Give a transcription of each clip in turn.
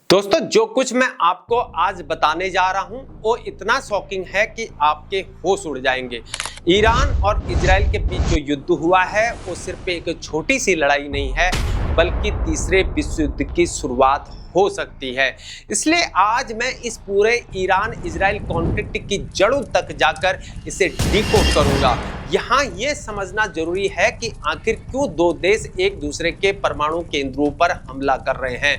दोस्तों जो कुछ मैं आपको आज बताने जा रहा हूं वो इतना शॉकिंग है कि आपके होश उड़ जाएंगे। ईरान और इजराइल के बीच जो युद्ध हुआ है वो सिर्फ एक छोटी सी लड़ाई नहीं है बल्कि तीसरे विश्व युद्ध की शुरुआत हो सकती है। इसलिए आज मैं इस पूरे ईरान इजराइल कॉन्फ्लिक्ट की जड़ों तक जाकर इसे डिकोड करूंगा। यहाँ ये समझना जरूरी है कि आखिर क्यों दो देश एक दूसरे के परमाणु केंद्रों पर हमला कर रहे हैं।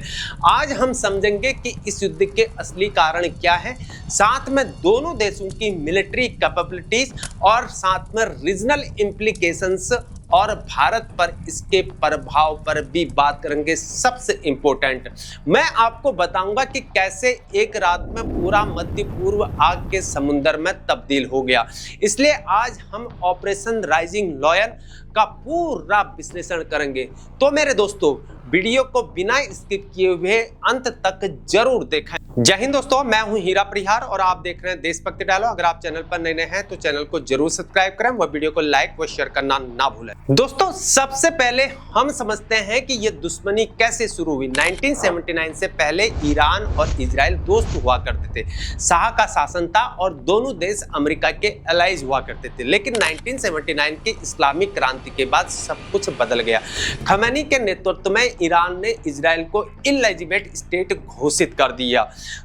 आज हम समझेंगे कि इस युद्ध के असली कारण क्या है, साथ में दोनों देशों की मिलिट्री कैपेबिलिटीज और साथ में रीजनल इम्प्लीकेशंस और भारत पर इसके प्रभाव पर भी बात करेंगे। सबसे इंपॉर्टेंट मैं आपको बताऊंगा कि कैसे एक रात में पूरा मध्य पूर्व आग के समुद्र में तब्दील हो गया। इसलिए आज हम ऑपरेशन राइजिंग लॉयन का पूरा विश्लेषण करेंगे। तो मेरे दोस्तों वीडियो को बिना स्किप किए हुए अंत तक जरूर देखें। जय हिंद दोस्तों, मैं हूं हीरा परिहार और आप देख रहे हैं देशभक्ति डायलॉग। अगर आप चैनल पर नए हैं तो चैनल को जरूर सब्सक्राइब करें, वह वीडियो को लाइक व शेयर करना ना भूलें। दोस्तों सबसे पहले हम समझते हैं कि यह दुश्मनी कैसे शुरू हुई। 1979 से पहले ईरान और इजराइल दोस्त हुआ करते थे, शाह का शासन था और दोनों देश अमेरिका के एलाइज हुआ करते थे। लेकिन 1979 के इस्लामिक क्रांति के बाद सब कुछ बदल गया। खमेनी के नेतृत्व में ईरान ने इजराइल को इलेजिटिमेट स्टेट घोषित कर दिया।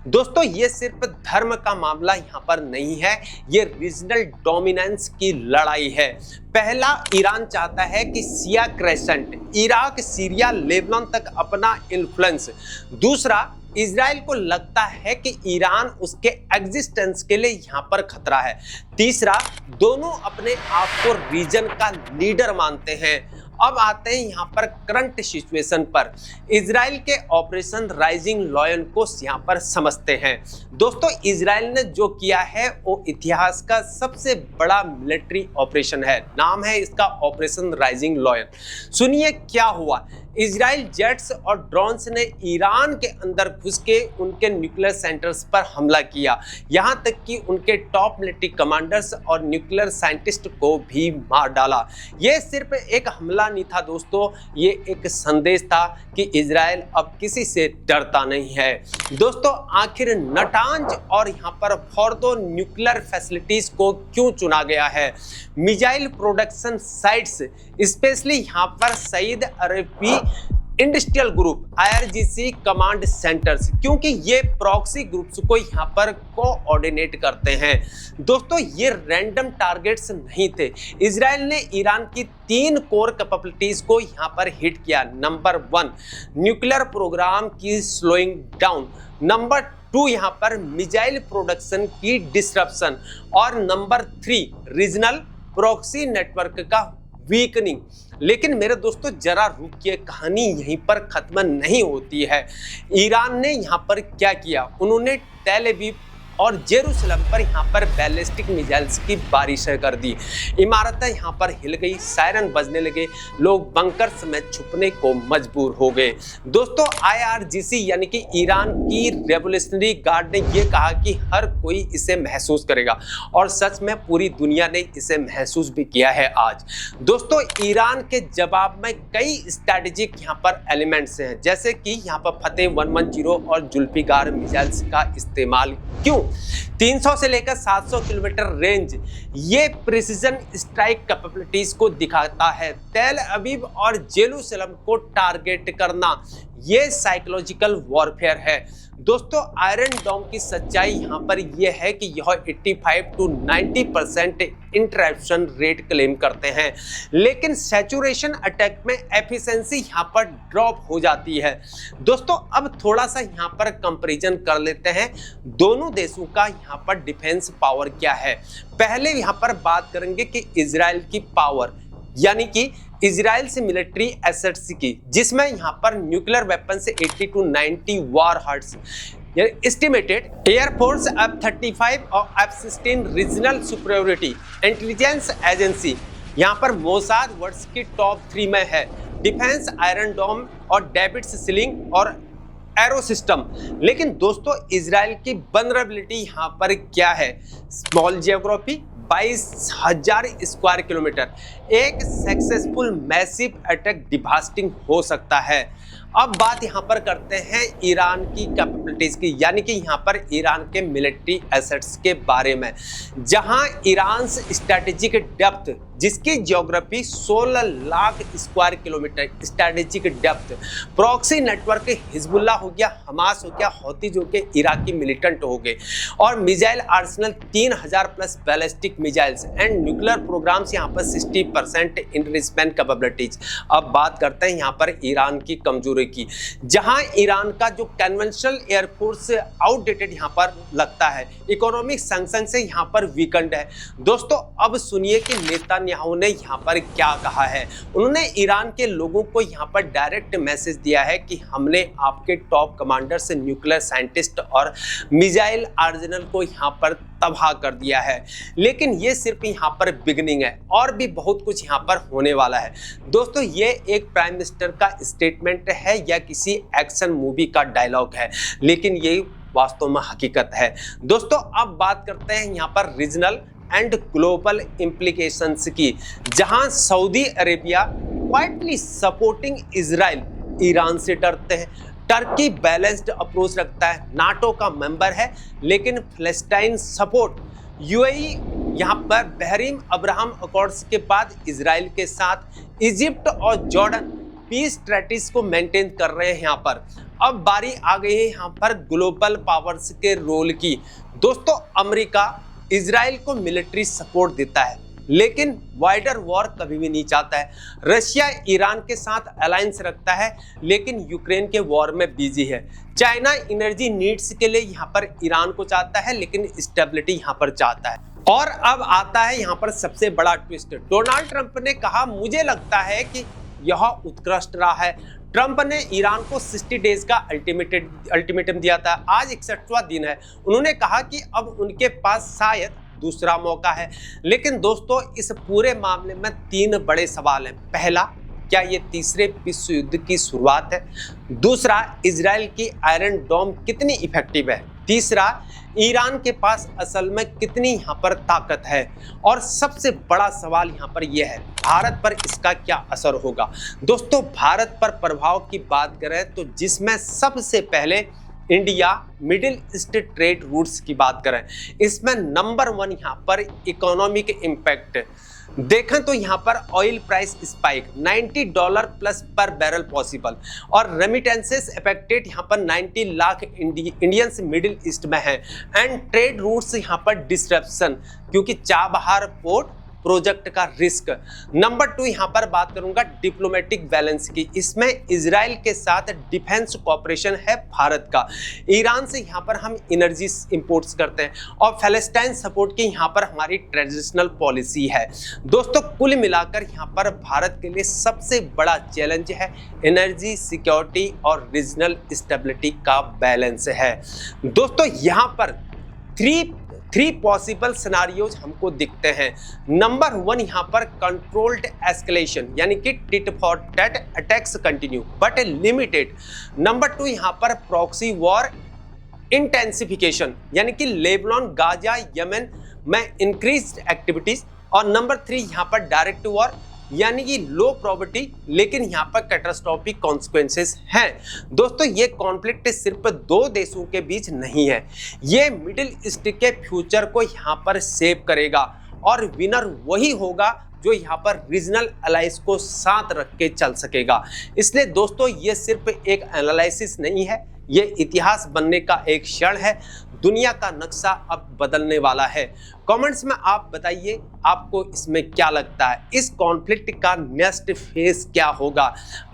दोस्तों ये सिर्फ धर्म का मामला यहाँ पर नहीं है, ये रीजनल डोमिनेंस की लड़ाई है। पहला, ईरान चाहता है कि Siya crescent Iraq, Syria, Lebanon तक अपना इन्फ्लुएंस। दूसरा, इजराइल को लगता है कि ईरान उसके एग्जिस्टेंस के लिए यहाँ पर खतरा है। तीसरा, दोनों अपने आप को रीजन का लीडर मानते हैं। अब आते हैं यहाँ पर करंट सिचुएशन पर। इजराइल के ऑपरेशन राइजिंग लॉयन को यहाँ पर समझते हैं। दोस्तों इजराइल ने जो किया है वो इतिहास का सबसे बड़ा मिलिट्री ऑपरेशन है। नाम है इसका ऑपरेशन राइजिंग लॉयन। सुनिए क्या हुआ। इजराइल जेट्स और ड्रोन्स ने ईरान के अंदर घुस के उनके न्यूक्लियर सेंटर्स पर हमला किया, यहाँ तक कि उनके टॉप मिलिट्री कमांडर्स और न्यूक्लियर साइंटिस्ट को भी मार डाला। ये सिर्फ एक हमला नहीं था दोस्तों, ये एक संदेश था कि इजराइल अब किसी से डरता नहीं है। दोस्तों आखिर नटांज और यहाँ पर फोर्दो न्यूक्लियर फैसिलिटीज को क्यों चुना गया है? मिसाइल प्रोडक्शन साइट्स, स्पेशली यहाँ पर सईद अरबी industrial group IRGC command centres, क्योंकि ये प्रॉक्सी ग्रुप्स को यहाँ पर कोऑर्डिनेट करते हैं। दोस्तों ये रैंडम टारगेट्स नहीं थे। इजराइल ने ईरान की 3 कोर कैपेबिलिटीज को यहाँ पर हिट किया। नंबर 1, न्यूक्लियर प्रोग्राम की स्लोइंग डाउन। नंबर 2, यहाँ पर मिसाइल प्रोडक्शन की डिसरप्शन। और नंबर 3, रीजनल प्रॉक्सी नेटवर्क का वीकनिंग। लेकिन मेरे दोस्तों जरा रुकिए, कहानी यहीं पर खत्म नहीं होती है। ईरान ने यहाँ पर क्या किया, उन्होंने टेल अवीव और जेरूसलम पर यहाँ पर बैलिस्टिक मिसाइल्स की बारिश कर दी। इमारतें यहाँ पर हिल गई, सायरन बजने लगे, लोग बंकर्स में छुपने को मजबूर हो गए। दोस्तों IRGC यानी कि ईरान की रेवोल्यूशनरी गार्ड ने ये कहा कि हर कोई इसे महसूस करेगा और सच में पूरी दुनिया ने इसे महसूस भी किया है आज। दोस्तों ईरान के जवाब में कई स्ट्रैटेजिक यहाँ पर एलिमेंट्स हैं, जैसे कि यहाँ पर फतेह 110 और जुल्फिकार मिसाइल्स का इस्तेमाल। क्यों? 300 से लेकर 700 किलोमीटर रेंज, ये प्रिसीजन स्ट्राइक कैपेबिलिटीज को दिखाता है। तेल अवीव और जेरूसलम को टारगेट करना, ये साइकोलॉजिकल वॉरफेयर है। दोस्तों आयरन डोम की सच्चाई यहाँ पर यह है कि यह 85 to 90% इंटरप्शन रेट क्लेम करते हैं, लेकिन सैचुरेशन अटैक में एफिशिएंसी यहाँ पर ड्रॉप हो जाती है। दोस्तों अब थोड़ा सा यहाँ पर कंपैरिजन कर लेते हैं दोनों देशों का यहाँ पर डिफेंस पावर क्या है। पहले यहाँ पर बात करेंगे कि इजराइल की पावर, यानी कि इजराइल से मिलिट्री एसेट्स की, जिसमें यहाँ पर न्यूक्लियर वेपन से 80 to 90 warheads estimated, air force F-35 और F-16 regional superiority, intelligence agency यहाँ पर मोसाद वर्ड्स की टॉप 3 में है, डिफेंस, आयरन डोम और डेविड्स सीलिंग और एरो सिस्टम। लेकिन दोस्तों इजराइल की वल्नरेबिलिटी यहाँ पर क्या है? Small geography, 22,000 square kilometre. एक सक्सेसफुल मैसिव अटैक डिवास्टिंग हो सकता है। अब बात यहाँ पर करते हैं ईरान की कैपेबिलिटीज की, यानी कि यहाँ पर ईरान के मिलिट्री एसेट्स के बारे में, जहां ईरान स्ट्रेटेजिक डेप्थ, जिसकी geography 16 lakh square kilometre strategic depth, proxy network Hezbollah हो गया, हमास हो गया, हौतीज हो गए, इराकी मिलिटेंट हो गए, और missile arsenal 3000 plus ballistic missiles and nuclear programs यहाँ पर 60% इन स्पेन कैपेबिलिटीज। अब बात करते हैं यहाँ पर ईरान की कमजोरी की, जहां ईरान का जो कन्वेंशनल एयरफोर्स आउटडेटेड यहाँ पर लगता है, इकोनॉमिक सैंक्शन से यहाँ पर वीकेंड है। दोस्तों अब सुनिए कि नेतन्याहू ने यहाँ पर क्या कहा है। उन्होंने ईरान के लोगों को यहाँ पर डायरेक्ट मैसेज दिया है कि हमने आपके टॉप कमांडर्स, न्यूक्लियर साइंटिस्ट और मिसाइल आर्सेनल को यहाँ पर तबाह कर दिया है। लेकिन ये सिर्फ यहाँ पर बिगनिंग है, और भी बहुत कुछ यहाँ पर होने वाला है। दोस्तों ये एक प्राइम मिनिस्टर का स्टेटमेंट है या किसी एक्शन मूवी का डायलॉग है, लेकिन ये वास्तव में हकीकत है। दोस्तों अब बात करते हैं यहाँ पर रीजनल एंड ग्लोबल इम्प्लीकेशंस की, जहां Saudi Arabia quietly supporting Israel, Iran से डरते हैं, टर्की बैलेंस्ड अप्रोच रखता है, नाटो का मेंबर है, लेकिन फलस्तीन सपोर्ट, यूएई यहाँ पर बहरीन अब्राहम अकॉर्ड्स के बाद इजराइल के साथ इजिप्ट और जॉर्डन पीस स्ट्रेटजी को मेंटेन कर रहे हैं। यहाँ पर अब बारी आ गई है यहाँ पर ग्लोबल पावर्स के रोल की। दोस्तों अमेरिका इजराइल को मिलिट्री सपोर्ट देता है, लेकिन वाइडर वॉर कभी भी नहीं चाहता है। रशिया ईरान के साथ अलायंस रखता है, लेकिन यूक्रेन के वॉर में बिजी है। चाइना एनर्जी नीड्स के लिए यहाँ पर ईरान को चाहता है, लेकिन स्टेबिलिटी यहाँ पर चाहता है। और अब आता है यहाँ पर सबसे बड़ा ट्विस्ट। डोनाल्ड ट्रंप ने कहा, मुझे लगता है कि यह उत्कृष्ट रहा है। ट्रंप ने ईरान को 60 डेज का अल्टीमेटम दिया था, आज 61वां दिन है। उन्होंने कहा कि अब उनके पास शायद दूसरा मौका है। लेकिन दोस्तों इस पूरे मामले में 3 बड़े सवाल हैं। पहला, क्या ये तीसरे विश्व युद्ध की शुरुआत है? दूसरा, इजराइल की आयरन डोम कितनी इफेक्टिव है? तीसरा, ईरान के पास असल में कितनी यहाँ पर ताकत है? और सबसे बड़ा सवाल यहाँ पर यह है, भारत पर इसका क्या असर होगा? दोस्तों भारत पर प्रभाव की बात करें तो जिसमें सबसे पहले India middle east trade routes की बात करें, इसमें नंबर 1 यहाँ पर इकोनॉमिक इम्पैक्ट देखें तो यहाँ पर ऑयल प्राइस स्पाइक $90 प्लस पर बैरल पॉसिबल, और रेमिटेंसेस अफेक्टेड यहाँ पर 90 लाख इंडियंस मिडिल ईस्ट में हैं, एंड ट्रेड रूट्स यहाँ पर डिस्ट्रप्शन क्योंकि चाबहार पोर्ट प्रोजेक्ट का रिस्क। नंबर 2 यहाँ पर बात करूंगा डिप्लोमेटिक बैलेंस की, इसमें इजराइल के साथ डिफेंस कॉपरेशन है भारत का, ईरान से यहाँ पर हम एनर्जी इंपोर्ट्स करते हैं, और फलस्तीन सपोर्ट की यहाँ पर हमारी ट्रेडिशनल पॉलिसी है। दोस्तों कुल मिलाकर यहाँ पर भारत के लिए सबसे बड़ा चैलेंज है एनर्जी सिक्योरिटी और रीजनल स्टेबिलिटी का बैलेंस है। दोस्तों यहाँ पर थ्री पॉसिबल सिनारियोज हमको दिखते हैं। नंबर 1 यहाँ पर कंट्रोल्ड एस्केलेशन, यानी कि tit for tat attacks continue but limited. Number 2 यहाँ पर प्रॉक्सी वॉर इंटेंसिफिकेशन, यानी कि लेबनान, गाजा, यमन में इंक्रीज्ड एक्टिविटीज। और नंबर 3 यहाँ पर डायरेक्ट वॉर, यानी कि लो प्रोबेबिलिटी लेकिन यहाँ पर कैटास्ट्रोफिक कॉन्सिक्वेंसेस हैं। दोस्तों ये कॉन्फ्लिक्ट सिर्फ 2 देशों के बीच नहीं है, ये मिडिल ईस्ट के फ्यूचर को यहाँ पर सेव करेगा, और विनर वही होगा जो यहाँ पर रीजनल अलायंस को साथ रख के चल सकेगा। इसलिए दोस्तों ये सिर्फ एक एनालिसिस नहीं है, ये इतिहास बनने का एक क्षण है। दुनिया का नक्शा अब बदलने वाला है। कमेंट्स में आप बताइए आपको इसमें क्या लगता है, इस कॉन्फ्लिक्ट का नेक्स्ट फेज क्या होगा?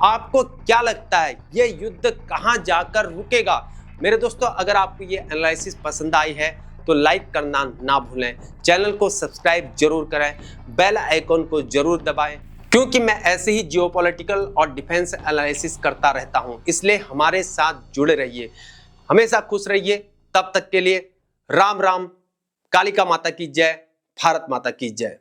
आपको क्या लगता है ये युद्ध कहां जाकर रुकेगा? मेरे दोस्तों अगर आपको ये एनालिसिस पसंद आई है तो लाइक करना ना भूलें, चैनल को सब्सक्राइब जरूर करें, बेल आइकॉन को जरूर दबाएं, क्योंकि मैं ऐसे ही जियोपॉलिटिकल और डिफेंस एनालिसिस करता रहता हूं। इसलिए हमारे साथ जुड़े रहिए, हमेशा खुश रहिए। तब तक के लिए राम राम, कालिका माता की जय, भारत माता की जय।